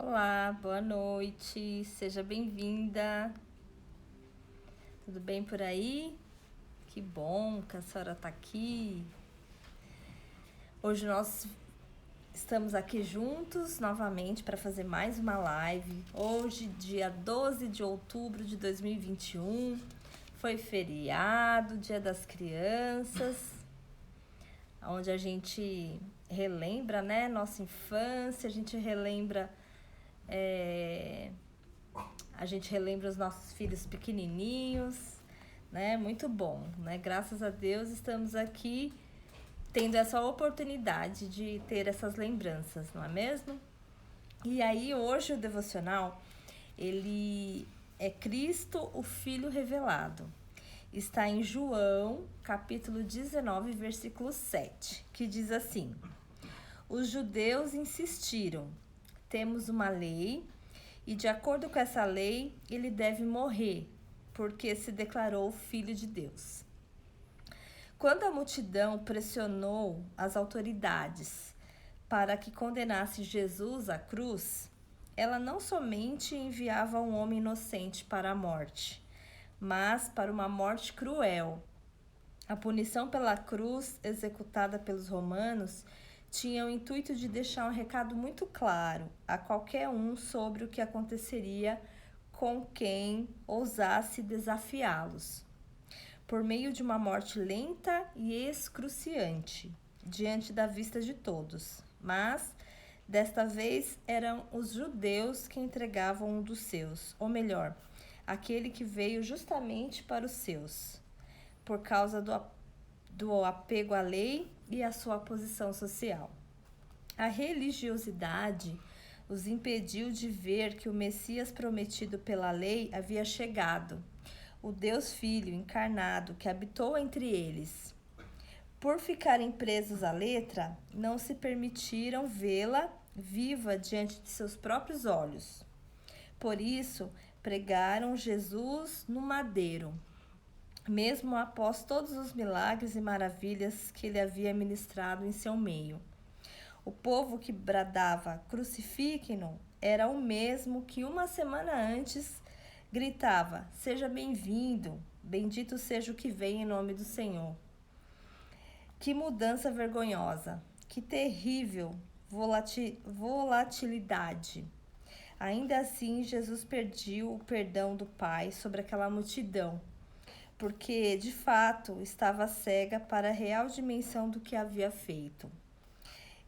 Olá, boa noite, seja bem-vinda. Tudo bem por aí? Que bom que a senhora está aqui. Hoje nós estamos aqui juntos novamente para fazer mais uma live. Hoje, dia 12 de outubro de 2021, foi feriado, Dia das Crianças, onde a gente relembra, né, nossa infância, a gente relembra os nossos filhos pequenininhos, né? Muito bom, né? Graças a Deus estamos aqui tendo essa oportunidade de ter essas lembranças, não é mesmo? E aí hoje o devocional, ele é Cristo, o Filho revelado. Está em João, capítulo 19, versículo 7, que diz assim: Os judeus insistiram: temos uma lei e, de acordo com essa lei, ele deve morrer, porque se declarou filho de Deus. Quando a multidão pressionou as autoridades para que condenasse Jesus à cruz, ela não somente enviava um homem inocente para a morte, mas para uma morte cruel. A punição pela cruz, executada pelos romanos, tinha o intuito de deixar um recado muito claro a qualquer um sobre o que aconteceria com quem ousasse desafiá-los. Por meio de uma morte lenta e excruciante, diante da vista de todos. Mas, desta vez, eram os judeus que entregavam um dos seus, ou melhor, aquele que veio justamente para os seus, por causa do apego à lei e à sua posição social. A religiosidade os impediu de ver que o Messias prometido pela lei havia chegado, o Deus Filho encarnado que habitou entre eles. Por ficarem presos à letra, não se permitiram vê-la viva diante de seus próprios olhos. Por isso, pregaram Jesus no madeiro, mesmo após todos os milagres e maravilhas que ele havia ministrado em seu meio. O povo que bradava "Crucifiquem-no" era o mesmo que uma semana antes gritava: "Seja bem-vindo, bendito seja o que vem em nome do Senhor". Que mudança vergonhosa, que terrível volatilidade. Ainda assim, Jesus pediu o perdão do Pai sobre aquela multidão, porque de fato estava cega para a real dimensão do que havia feito.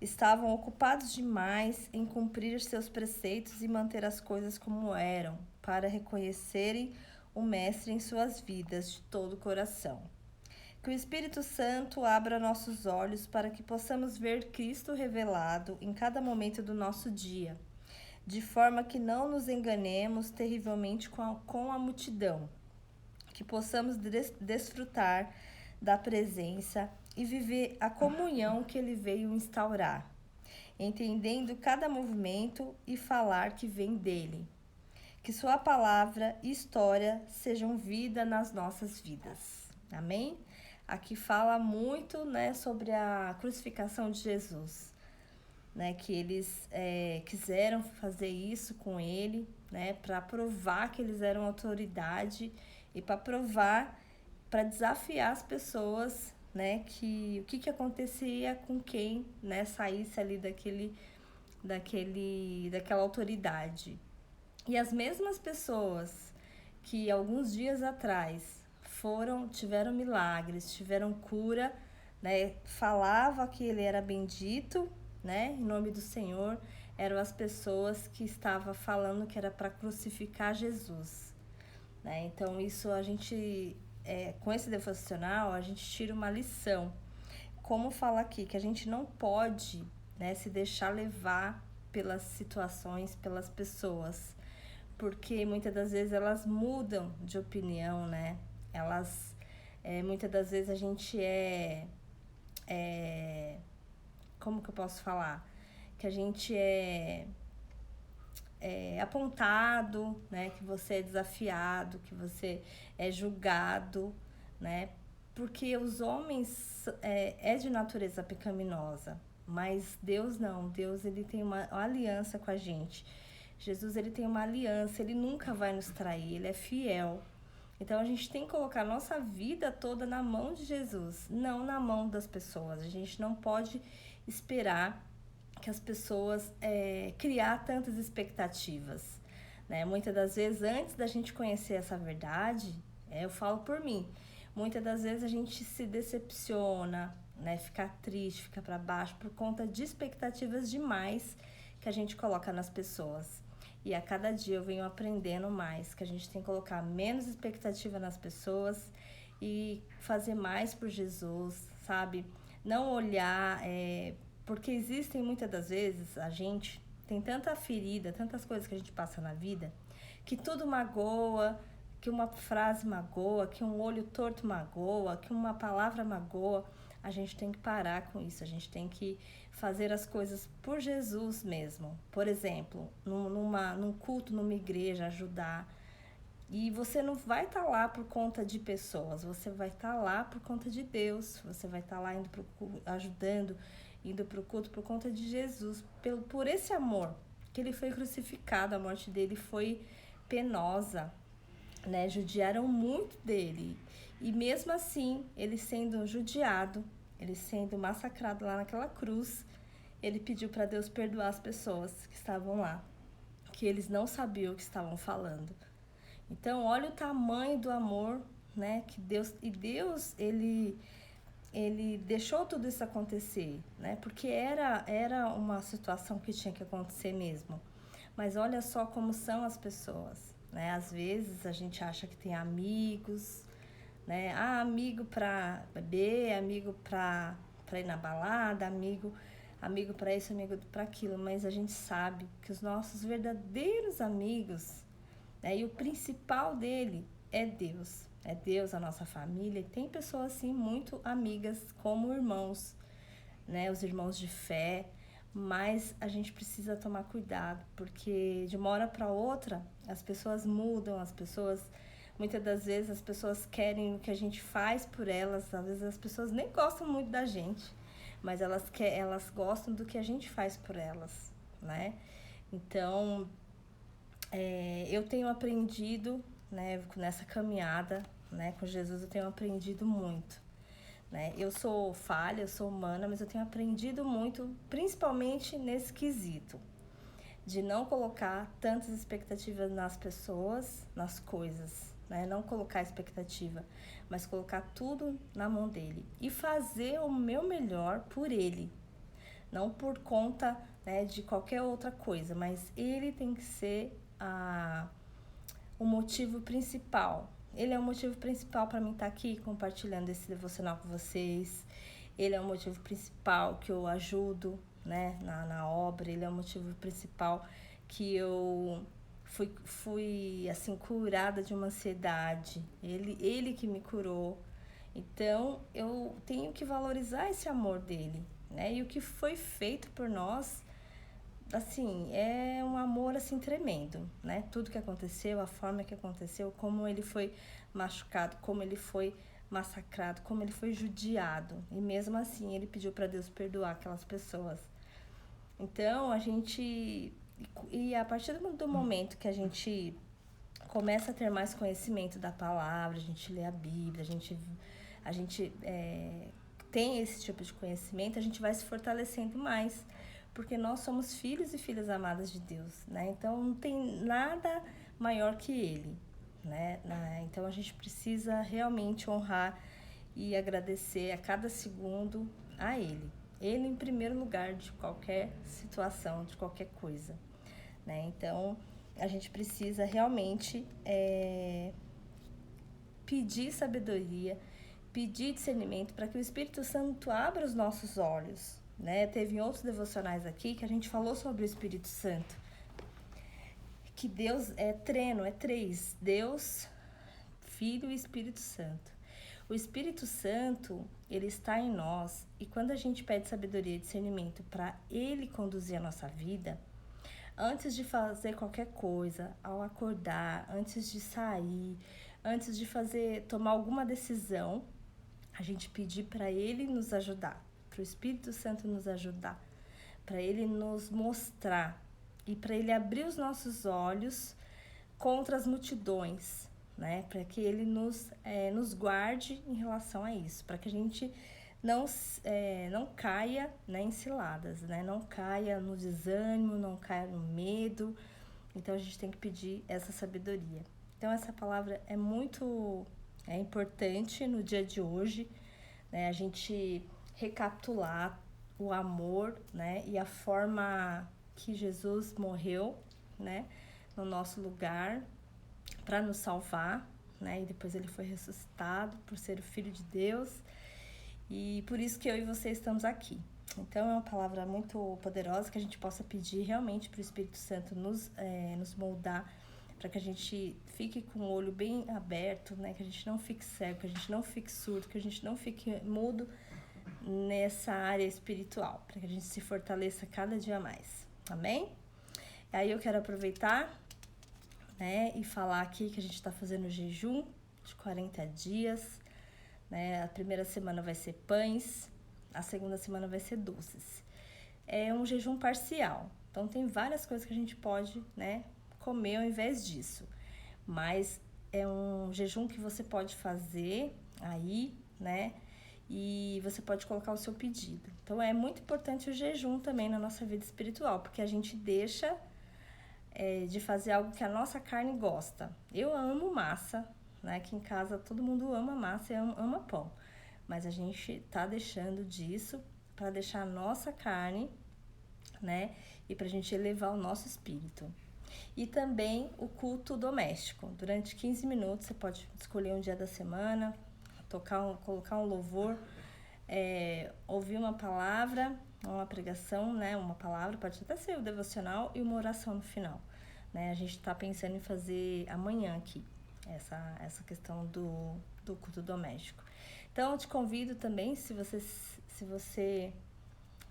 Estavam ocupados demais em cumprir seus preceitos e manter as coisas como eram, para reconhecerem o Mestre em suas vidas de todo o coração. Que o Espírito Santo abra nossos olhos para que possamos ver Cristo revelado em cada momento do nosso dia, de forma que não nos enganemos terrivelmente com a multidão, que possamos desfrutar da presença e viver a comunhão que ele veio instaurar, entendendo cada movimento e falar que vem dele. Que sua palavra e história sejam vida nas nossas vidas. Amém? Aqui fala muito, né, sobre a crucificação de Jesus, né, que eles quiseram fazer isso com ele, né, para provar que eles eram autoridade e para provar, para desafiar as pessoas, né, que o que acontecia com quem, né, saísse ali daquela autoridade. E as mesmas pessoas que alguns dias atrás tiveram milagres, tiveram cura, né, falava que ele era bendito, né, em nome do Senhor, eram as pessoas que estavam falando que era para crucificar Jesus, né? Então isso a gente, com esse devocional, a gente tira uma lição. Como fala aqui, que a gente não pode, né, se deixar levar pelas situações, pelas pessoas, porque muitas das vezes elas mudam de opinião, né? Muitas das vezes a gente como que eu posso falar? Que a gente é apontado, né? Que você é desafiado, que você é julgado, né? Porque os homens é de natureza pecaminosa, mas Deus não. Deus, ele tem uma aliança com a gente, Jesus, ele tem uma aliança, ele nunca vai nos trair, ele é fiel. Então a gente tem que colocar a nossa vida toda na mão de Jesus, não na mão das pessoas. A gente não pode esperar que as pessoas criar tantas expectativas, né? Muitas das vezes, antes da gente conhecer essa verdade, eu falo por mim, muitas das vezes a gente se decepciona, né? Fica triste, fica para baixo por conta de expectativas demais que a gente coloca nas pessoas. E a cada dia eu venho aprendendo mais, que a gente tem que colocar menos expectativa nas pessoas e fazer mais por Jesus, sabe? Não olhar, porque existem muitas das vezes, a gente tem tanta ferida, tantas coisas que a gente passa na vida, que tudo magoa, que uma frase magoa, que um olho torto magoa, que uma palavra magoa. A gente tem que parar com isso, a gente tem que fazer as coisas por Jesus mesmo. Por exemplo, num culto, numa igreja, ajudar. E você não vai estar lá por conta de pessoas, você vai estar lá por conta de Deus. Você vai estar lá ajudando, indo para o culto por conta de Jesus, por esse amor, que ele foi crucificado, a morte dele foi penosa, né? Judiaram muito dele. E mesmo assim, ele sendo judiado, ele sendo massacrado lá naquela cruz, ele pediu para Deus perdoar as pessoas que estavam lá, que eles não sabiam o que estavam falando. Então, olha o tamanho do amor, né? Que Deus, ele deixou tudo isso acontecer, né? Porque era uma situação que tinha que acontecer mesmo. Mas olha só como são as pessoas, né? Às vezes a gente acha que tem amigos, né? Amigo para beber, amigo para ir na balada, amigo para isso, amigo para aquilo. Mas a gente sabe que os nossos verdadeiros amigos, né? E o principal dele é Deus. É Deus, a nossa família. E tem pessoas assim muito amigas como irmãos, né? Os irmãos de fé. Mas a gente precisa tomar cuidado, porque de uma hora para outra as pessoas mudam, muitas das vezes as pessoas querem o que a gente faz por elas, às vezes as pessoas nem gostam muito da gente, mas elas gostam do que a gente faz por elas, né? Então, eu tenho aprendido, né, nessa caminhada, né, com Jesus, eu tenho aprendido muito. Né? Eu sou falha, eu sou humana, mas eu tenho aprendido muito, principalmente nesse quesito, de não colocar tantas expectativas nas pessoas, nas coisas, né? Não colocar expectativa, mas colocar tudo na mão dele e fazer o meu melhor por ele, não por conta, né, de qualquer outra coisa, mas ele tem que ser o motivo principal. Ele é o motivo principal para mim estar aqui compartilhando esse devocional com vocês. Ele é o motivo principal que eu ajudo, né, na obra. Ele é o motivo principal que eu fui assim, curada de uma ansiedade. Ele que me curou. Então, eu tenho que valorizar esse amor dele, né? E o que foi feito por nós, assim, é um amor, assim, tremendo, né? Tudo que aconteceu, a forma que aconteceu, como ele foi machucado, como ele foi massacrado, como ele foi judiado. E mesmo assim, ele pediu para Deus perdoar aquelas pessoas. Então, a gente... E a partir do momento que a gente começa a ter mais conhecimento da palavra, a gente lê a Bíblia, a gente tem esse tipo de conhecimento, a gente vai se fortalecendo mais, porque nós somos filhos e filhas amadas de Deus, né? Então, não tem nada maior que Ele, né? Então, a gente precisa realmente honrar e agradecer a cada segundo a Ele. Ele em primeiro lugar de qualquer situação, de qualquer coisa, né? Então, a gente precisa realmente pedir sabedoria, pedir discernimento para que o Espírito Santo abra os nossos olhos, né? Teve outros devocionais aqui que a gente falou sobre o Espírito Santo, que Deus é três, Deus, Filho e Espírito Santo. O Espírito Santo, ele está em nós, e quando a gente pede sabedoria e discernimento para ele conduzir a nossa vida, antes de fazer qualquer coisa, ao acordar, antes de sair, antes de tomar alguma decisão, a gente pedir para ele nos ajudar, para o Espírito Santo nos ajudar, para ele nos mostrar e para Ele abrir os nossos olhos contra as multidões, né? Para que Ele nos guarde em relação a isso, para que a gente não caia, né, em ciladas, né? Não caia no desânimo, não caia no medo. Então a gente tem que pedir essa sabedoria. Então essa palavra é muito importante no dia de hoje, né? A gente recapitular o amor, né? E a forma que Jesus morreu, né? No nosso lugar para nos salvar, né? E depois ele foi ressuscitado por ser o Filho de Deus. E por isso que eu e você estamos aqui. Então, é uma palavra muito poderosa que a gente possa pedir realmente para o Espírito Santo nos moldar, para que a gente fique com o olho bem aberto, né? Que a gente não fique cego, que a gente não fique surdo, que a gente não fique mudo nessa área espiritual, para que a gente se fortaleça cada dia mais. Amém? E aí eu quero aproveitar, né, e falar aqui que a gente está fazendo jejum de 40 dias, né? A primeira semana vai ser pães, a segunda semana vai ser doces. É um jejum parcial, então tem várias coisas que a gente pode, né, comer ao invés disso. Mas é um jejum que você pode fazer aí, né, e você pode colocar o seu pedido. Então é muito importante o jejum também na nossa vida espiritual, porque a gente deixa de fazer algo que a nossa carne gosta. Eu amo massa, né? Aqui em casa todo mundo ama massa e ama pão. Mas a gente tá deixando disso para deixar a nossa carne, né? E pra gente elevar o nosso espírito. E também o culto doméstico. Durante 15 minutos você pode escolher um dia da semana, colocar um louvor, ouvir uma palavra, uma pregação, né? Uma palavra, pode até ser o devocional e uma oração no final, né? A gente tá pensando em fazer amanhã aqui essa questão do culto doméstico. Então, eu te convido também, se você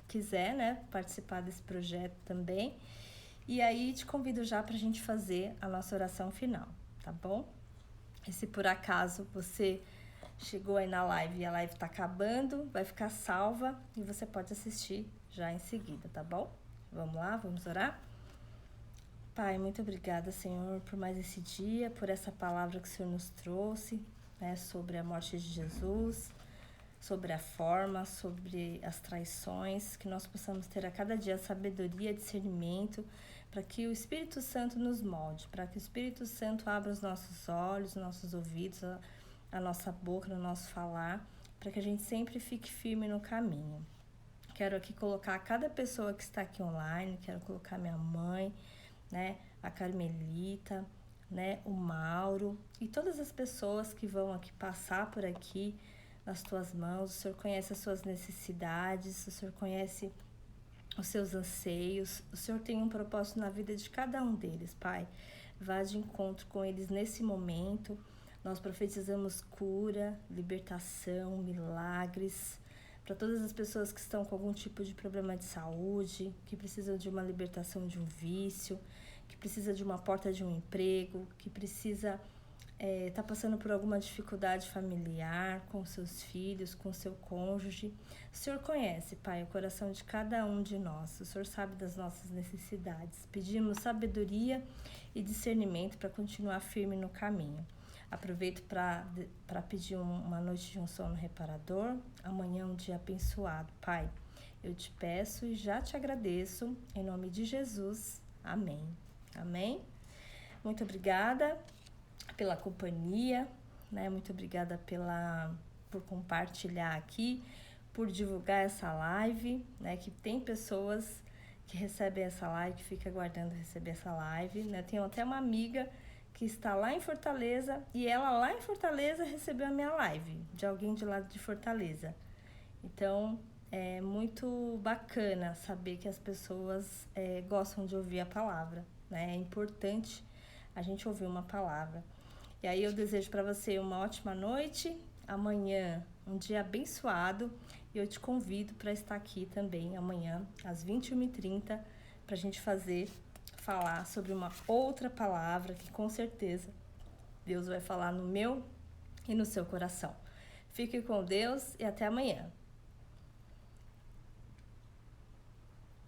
quiser, né, participar desse projeto também. E aí, te convido já pra gente fazer a nossa oração final, tá bom? E se por acaso você chegou aí na live e a live tá acabando, vai ficar salva e você pode assistir já em seguida, tá bom? Vamos lá, vamos orar? Pai, muito obrigada, Senhor, por mais esse dia, por essa palavra que o Senhor nos trouxe, né, sobre a morte de Jesus, sobre a forma, sobre as traições, que nós possamos ter a cada dia sabedoria, discernimento, para que o Espírito Santo nos molde, para que o Espírito Santo abra os nossos olhos, nossos ouvidos, a nossa boca, no nosso falar, para que a gente sempre fique firme no caminho. Quero aqui colocar cada pessoa que está aqui online, quero colocar minha mãe, né, a Carmelita, né, o Mauro e todas as pessoas que vão aqui passar por aqui nas tuas mãos. O Senhor conhece as suas necessidades, o Senhor conhece os seus anseios, o Senhor tem um propósito na vida de cada um deles, Pai. Vá de encontro com eles nesse momento. Nós profetizamos cura, libertação, milagres para todas as pessoas que estão com algum tipo de problema de saúde, que precisam de uma libertação de um vício, que precisa de uma porta de um emprego, que precisa tá passando por alguma dificuldade familiar com seus filhos, com seu cônjuge. O Senhor conhece, Pai, o coração de cada um de nós. O Senhor sabe das nossas necessidades. Pedimos sabedoria e discernimento para continuar firme no caminho. Aproveito para pedir uma noite de um sono reparador. Amanhã é um dia abençoado. Pai, eu te peço e já te agradeço. Em nome de Jesus. Amém. Amém? Muito obrigada pela companhia, né? Muito obrigada por compartilhar aqui, por divulgar essa live, né? Que tem pessoas que recebem essa live, que fica aguardando receber essa live, né? Tenho até uma amiga que está lá em Fortaleza e ela lá em Fortaleza recebeu a minha live, de alguém de lá de Fortaleza. Então, é muito bacana saber que as pessoas gostam de ouvir a palavra, né? É importante a gente ouvir uma palavra. E aí eu desejo para você uma ótima noite, amanhã um dia abençoado e eu te convido para estar aqui também amanhã às 21h30 para a gente falar sobre uma outra palavra que com certeza Deus vai falar no meu e no seu coração. Fique com Deus e até amanhã.